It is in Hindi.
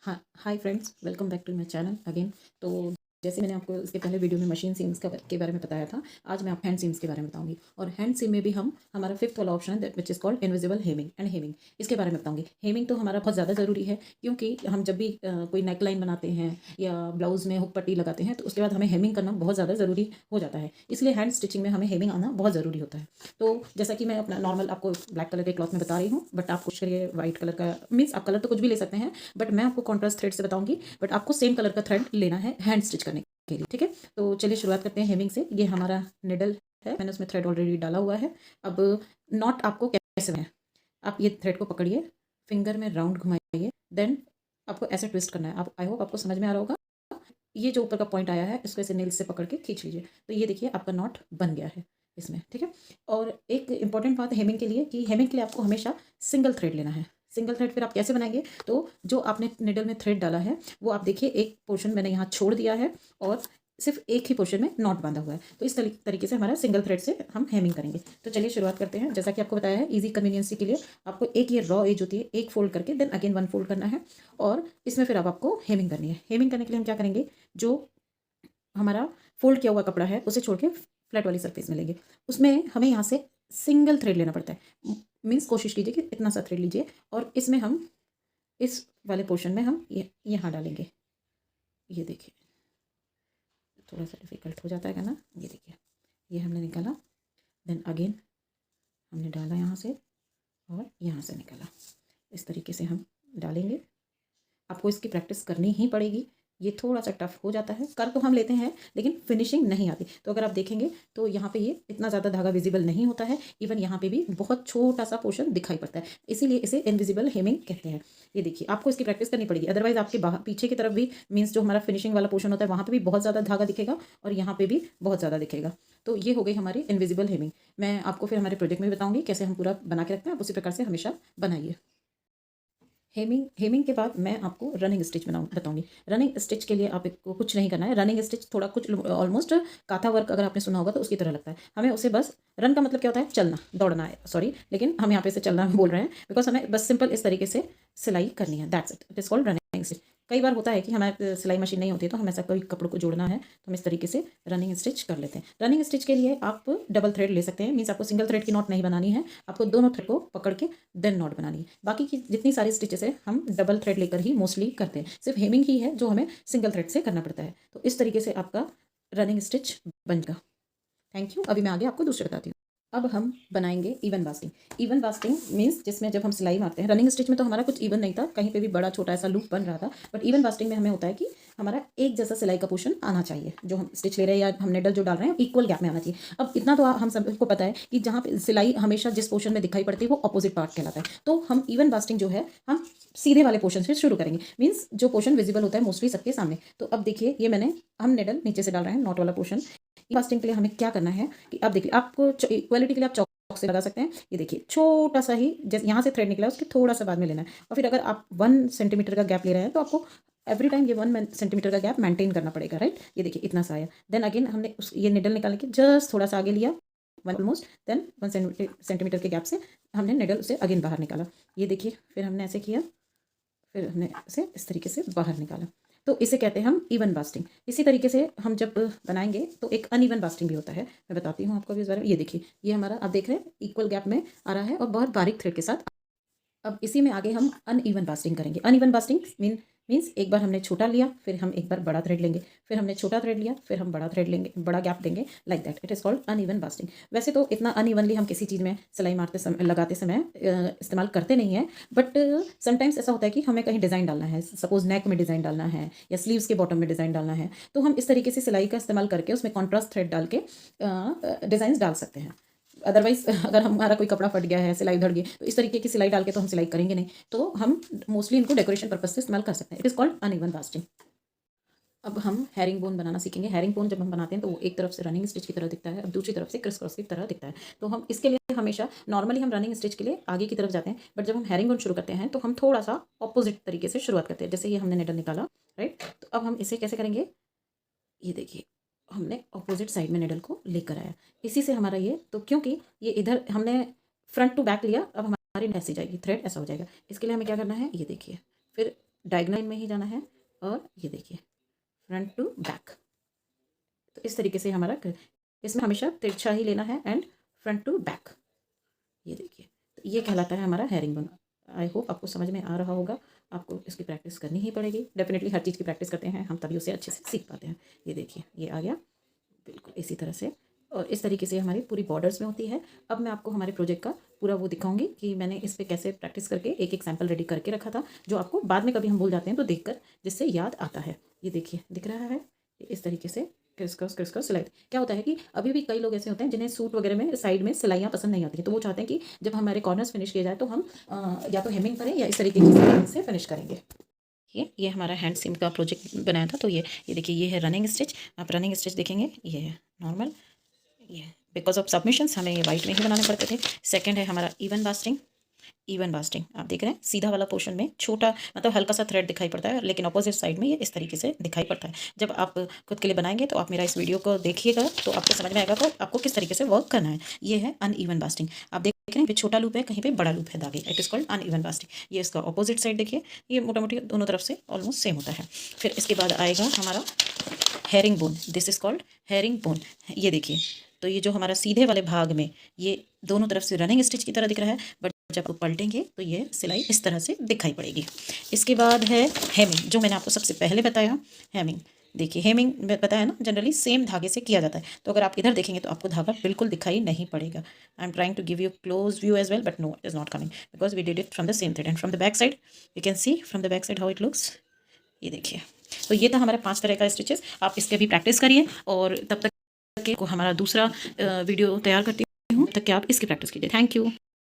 हाँ, hi friends, welcome back to my channel again. तो जैसे मैंने आपको इसके पहले वीडियो में मशीन सीम्स के बारे में बताया था, आज मैं आप हैंड सीम्स के बारे में बताऊंगी। और हैंड सीम में भी हम हमारा फिफ्थ वाला ऑप्शन है that which is called invisible hemming and hemming. इसके बारे में बताऊंगी। हेमिंग तो हमारा बहुत ज़्यादा ज़रूरी है, क्योंकि हम जब भी कोई नेक लाइन बनाते हैं या ब्लाउज में हुक पट्टी लगाते हैं तो उसके बाद हमें हेमिंग करना बहुत ज़्यादा ज़रूरी हो जाता है। इसलिए हैंड स्टिचिंग में हमें हेमिंग आना बहुत ज़रूरी होता है। तो जैसा कि मैं अपना नॉर्मल आपको ब्लैक कलर के क्लॉथ में बता रही हूँ, बट आप कोशिश करिए वाइट कलर का, मीन्स आप कलर तो कुछ भी ले सकते हैं, बट मैं आपको कॉन्ट्रास्ट थ्रेड से बताऊंगी। बट आपको सेम कलर का थ्रेड लेना है हैंड स्टिच करने के लिए, ठीक है। तो चलिए शुरुआत करते हैं हेमिंग से। ये हमारा निडल है, मैंने उसमें थ्रेड ऑलरेडी डाला हुआ है। अब नॉट आपको कैसे है, आप ये थ्रेड को पकड़िए, फिंगर में राउंड घुमाइए, देन आपको ऐसे ट्विस्ट करना है। आप आई होप आपको समझ में आ रहा होगा। ये जो ऊपर का पॉइंट आया है इसको ऐसे नेल से पकड़ के खींच लीजिए, तो ये देखिए आपका नॉट बन गया है इसमें, ठीक है। और एक इंपॉर्टेंट बात हेमिंग के लिए कि हेमिंग के लिए आपको हमेशा सिंगल थ्रेड लेना है। सिंगल थ्रेड फिर आप कैसे बनाएंगे, तो जो आपने निडल में थ्रेड डाला है वो आप देखिए एक पोर्शन मैंने यहाँ छोड़ दिया है और सिर्फ एक ही पोर्शन में नॉट बांधा हुआ है। तो इस तरीके से हमारा सिंगल थ्रेड से हम हेमिंग करेंगे। तो चलिए शुरुआत करते हैं। जैसा कि आपको बताया है, इजी कन्वीनियंसी के लिए आपको एक ये रॉ एज होती है, एक फोल्ड करके देन अगेन वन फोल्ड करना है और इसमें फिर अब आपको हेमिंग करनी है। हेमिंग करने के लिए हम क्या करेंगे, जो हमारा फोल्ड किया हुआ कपड़ा है उसे छोड़ के फ्लैट वाली सरफेस में लेंगे। उसमें हमें यहाँ से सिंगल थ्रेड लेना पड़ता है। मीन्स कोशिश कीजिए कि इतना सा थ्रेड लीजिए और इसमें हम इस वाले पोर्शन में हम यहाँ डालेंगे। ये देखिए थोड़ा सा डिफिकल्ट हो जाता है ना, ये देखिए ये हमने निकाला, देन अगेन हमने डाला यहाँ से और यहाँ से निकाला। इस तरीके से हम डालेंगे। आपको इसकी प्रैक्टिस करनी ही पड़ेगी। ये थोड़ा सा टफ हो जाता है, कर तो हम लेते हैं लेकिन फिनिशिंग नहीं आती। तो अगर आप देखेंगे तो यहाँ पे ये इतना ज़्यादा धागा विजिबल नहीं होता है, इवन यहाँ पे भी बहुत छोटा सा पोर्शन दिखाई पड़ता है, इसीलिए इसे इनविजिबल हेमिंग कहते हैं। ये देखिए आपको इसकी प्रैक्टिस करनी पड़ेगी, अदरवाइज आपके बाहर पीछे की तरफ भी, मीन्स जो हमारा फिनिशिंग वाला पोर्शन होता है वहाँ पर भी बहुत ज़्यादा धागा दिखेगा और यहाँ पर भी बहुत ज़्यादा दिखेगा। तो ये हो गई हमारी इनविजिबल हेमिंग। मैं आपको फिर हमारे प्रोजेक्ट में भी बताऊँगी कैसे हम पूरा बना के रखते हैं, आप उसी प्रकार से हमेशा बनाइए। हेमिंग हेमिंग के बाद मैं आपको रनिंग स्टिच बताऊंगी। रनिंग स्टिच के लिए आपको कुछ नहीं करना है। रनिंग स्टिच थोड़ा कुछ ऑलमोस्ट काथा वर्क अगर आपने सुना होगा तो उसकी तरह लगता है। हमें उसे बस, रन का मतलब क्या होता है, चलना दौड़ना है, सॉरी, लेकिन हम यहाँ पे से चलना बोल रहे हैं बिकॉज हमें बस सिंपल इस तरीके से सिलाई करनी है, that's it, it is called running stitch. कई बार होता है कि हमारे सिलाई मशीन नहीं होती है तो हम ऐसा कोई कपड़ों को जोड़ना है तो हम इस तरीके से रनिंग स्टिच कर लेते हैं। रनिंग स्टिच के लिए आप डबल थ्रेड ले सकते हैं, मीन्स आपको सिंगल थ्रेड की नॉट नहीं बनानी है, आपको दोनों थ्रेड को पकड़ के देन नॉट बनानी है। बाकी की जितनी सारी स्टिचेस है हम डबल थ्रेड लेकर ही मोस्टली करते हैं, सिर्फ हेमिंग ही है जो हमें सिंगल थ्रेड से करना पड़ता है। तो इस तरीके से आपका रनिंग स्टिच बनेगा। Thank you. अभी मैं आगे आपको दूसरे बताती हूँ। अब हम बनाएंगे even basting. Even basting means जिसमें जब हम सिलाई मारते हैं, रनिंग स्टिच में तो हमारा कुछ इवन नहीं था, कहीं पे भी बड़ा छोटा ऐसा लूप बन रहा था, बट इवन बास्टिंग में हमें होता है कि हमारा एक जैसा सिलाई का पोर्शन आना चाहिए। जो हम स्टिच ले रहे हैं या हम नेडल जो डाल रहे हैं इक्वल गैप में आना चाहिए। अब इतना तो हम सबको पता है कि जहाँ पे सिलाई हमेशा जिस पोर्शन में दिखाई पड़ती है वो अपोजिट पार्ट कहलाता है। तो हम इवन बास्टिंग जो है हम सीधे वाले पोर्शन से शुरू करेंगे, मीन्स जो पोर्शन विजिबल होता है मोस्टली सबके सामने। तो अब देखिए ये मैंने, हम नेडल नीचे से डाल रहे हैं, नॉट वाला पोर्शन। बास्टिंग के लिए हमें क्या करना है कि अब देखिए, आपको इक्वालिटी के लिए आप चौक से लगा सकते हैं। ये देखिए छोटा सा ही, जैसे यहाँ से थ्रेड निकला उसके थोड़ा सा बाद में लेना है। और फिर अगर आप 1 सेंटीमीटर का गैप ले रहे हैं तो आपको एवरी टाइम ये 1 सेंटीमीटर का गैप मेंटेन करना पड़ेगा, राइट। ये देखिए इतना सा आया, देन अगेन हमने ये निडल निकाल के जस्ट थोड़ा सा आगे लिया, ऑलमोस्ट, देन 1 सेंटीमीटर के गैप से हमने निडल उसे अगेन बाहर निकाला। ये देखिए फिर हमने ऐसे किया, फिर हमने इसे इस तरीके से बाहर निकाला। तो इसे कहते हैं हम इवन बास्टिंग। इसी तरीके से हम जब बनाएंगे तो एक अनइवन बास्टिंग भी होता है, मैं बताती हूँ आपको भी इस बारे में। ये देखिए ये हमारा, आप देख रहे हैं इक्वल गैप में आ रहा है और बहुत बारीक थ्रेड के साथ। अब इसी में आगे हम अनइवन बास्टिंग करेंगे। अनइवन बास्टिंग मीन्स एक बार हमने छोटा लिया, फिर हम एक बार बड़ा थ्रेड लेंगे, फिर हमने छोटा थ्रेड लिया, फिर हम बड़ा थ्रेड लेंगे, बड़ा गैप देंगे, like that, it is called uneven basting. वैसे तो इतना अनइवनली हम किसी चीज़ में सिलाई मारते समय, लगाते समय इस्तेमाल करते नहीं हैं, बट समटाइम्स ऐसा होता है कि हमें कहीं डिज़ाइन डालना है, सपोज नेक में डिज़ाइन डालना है या स्लीव्स के बॉटम में डिज़ाइन डालना है, तो हम इस तरीके से सिलाई का इस्तेमाल करके उसमें कॉन्ट्रास्ट थ्रेड डाल के डिज़ाइंस डाल सकते हैं। अदरवाइज अगर हमारा कोई कपड़ा फट गया है, सिलाई उधड़ गई, तो इस तरीके की सिलाई डाल के तो हम सिलाई करेंगे नहीं, तो हम मोस्टली इनको डेकोरेशन पर्पज से इस्तेमाल कर सकते हैं। It is called uneven basting. अब हम हैरिंग बोन बनाना सीखेंगे। हैरिंग बोन जब हम बनाते हैं तो वो एक तरफ से रनिंग स्टिच की तरह दिखता है, अब दूसरी तरफ से क्रिस क्रॉस की तरह दिखता है। तो हम इसके लिए हमेशा, नॉर्मली हम रनिंग स्टिच के लिए आगे की तरफ जाते हैं, बट जब हम हैरिंग बोन शुरू करते हैं तो हम थोड़ा सा ऑपोजिट तरीके से शुरुआत करते हैं। जैसे ये हमने निडल निकाला, राइट, तो अब हम इसे कैसे करेंगे, ये देखिए हमने ऑपोजिट साइड में निडल को लेकर आया, इसी से हमारा ये, तो क्योंकि ये इधर हमने फ्रंट टू बैक लिया, अब हमारी ऐसी जाएगी थ्रेड, ऐसा हो जाएगा। इसके लिए हमें क्या करना है, ये देखिए, फिर डायगोनल में ही जाना है, और ये देखिए फ्रंट टू बैक। तो इस तरीके से हमारा इसमें हमेशा तिरछा ही लेना है एंड फ्रंट टू बैक। ये देखिए, तो ये कहलाता है हमारा हेरिंग बोन। आई होप आपको समझ में आ रहा होगा। आपको इसकी प्रैक्टिस करनी ही पड़ेगी, डेफिनेटली हर चीज़ की प्रैक्टिस करते हैं हम तभी उसे अच्छे से सीख पाते हैं। ये देखिए ये आ गया बिल्कुल इसी तरह से, और इस तरीके से हमारी पूरी बॉर्डर्स में होती है। अब मैं आपको हमारे प्रोजेक्ट का पूरा वो दिखाऊंगी कि मैंने इस पर कैसे प्रैक्टिस करके एक एक सैम्पल रेडी करके रखा था, जो आपको बाद में कभी हम भूल जाते हैं तो देखकर जिससे याद आता है। ये देखिए दिख रहा है, इस तरीके से क्रिस क्रॉस सिलाई। क्या होता है कि अभी भी कई लोग ऐसे होते हैं जिन्हें सूट वगैरह में साइड में सिलाइयाँ पसंद नहीं आती हैं, तो वो चाहते हैं कि जब हमारे कॉर्नर्स फिनिश किए जाए तो हम या तो हेमिंग करें या इस तरीके से फिनिश करेंगे। ये हमारा हैंड सीम का प्रोजेक्ट बनाया था। तो ये देखिए, ये है रनिंग स्टिच। आप रनिंग स्टिच देखेंगे, ये है नॉर्मल। ये बिकॉज ऑफ सबमिशंस हमें ये वाइट में ही बनाने पड़ते थे। सेकंड है हमारा इवन बास्टिंग। इवन बास्टिंग आप देख रहे हैं, सीधा वाला पोर्शन में छोटा मतलब हल्का सा थ्रेड दिखाई पड़ता है, लेकिन अपोजिट साइड में ये इस तरीके से दिखाई पड़ता है। जब आप खुद के लिए बनाएंगे तो आप मेरा इस वीडियो को देखिएगा तो आपको समझ में आएगा तो आपको किस तरीके से वर्क करना है। ये है अनइवन बास्टिंग। आप देख रहे हैं, कहीं पे छोटा लूप है, कहीं पे बड़ा लूप है धागे। It is called uneven basting. ये इसका अपोजिट साइड देखिए, ये मोटा मोटी दोनों तरफ से ऑलमोस्ट सेम होता है। फिर इसके बाद आएगा हमारा herring bone. This is called herring bone. ये देखिए, तो ये जो हमारा सीधे वाले भाग में ये दोनों तरफ से रनिंग स्टिच की तरह दिख रहा है, बट जब आप पलटेंगे तो ये सिलाई इस तरह से दिखाई पड़ेगी। इसके बाद है हेमिंग, जो मैंने आपको सबसे पहले बताया। हेमिंग देखिए, हेमिंग बताया ना, जनरली सेम धागे से किया जाता है। तो अगर आप इधर देखेंगे तो आपको धागा बिल्कुल दिखाई नहीं पड़ेगा। I am trying to give you close view as well, but no it is not coming because we did it from the same thread. And from the back side you can see from the back side how it looks. ये देखिए, तो ये था हमारे 5 तरह का स्टिचेस। आप इसके भी प्रैक्टिस करिए, और तब तक को हमारा दूसरा वीडियो तैयार करती हूँ, तब तक कि आप इसकी प्रैक्टिस कीजिए। Thank you.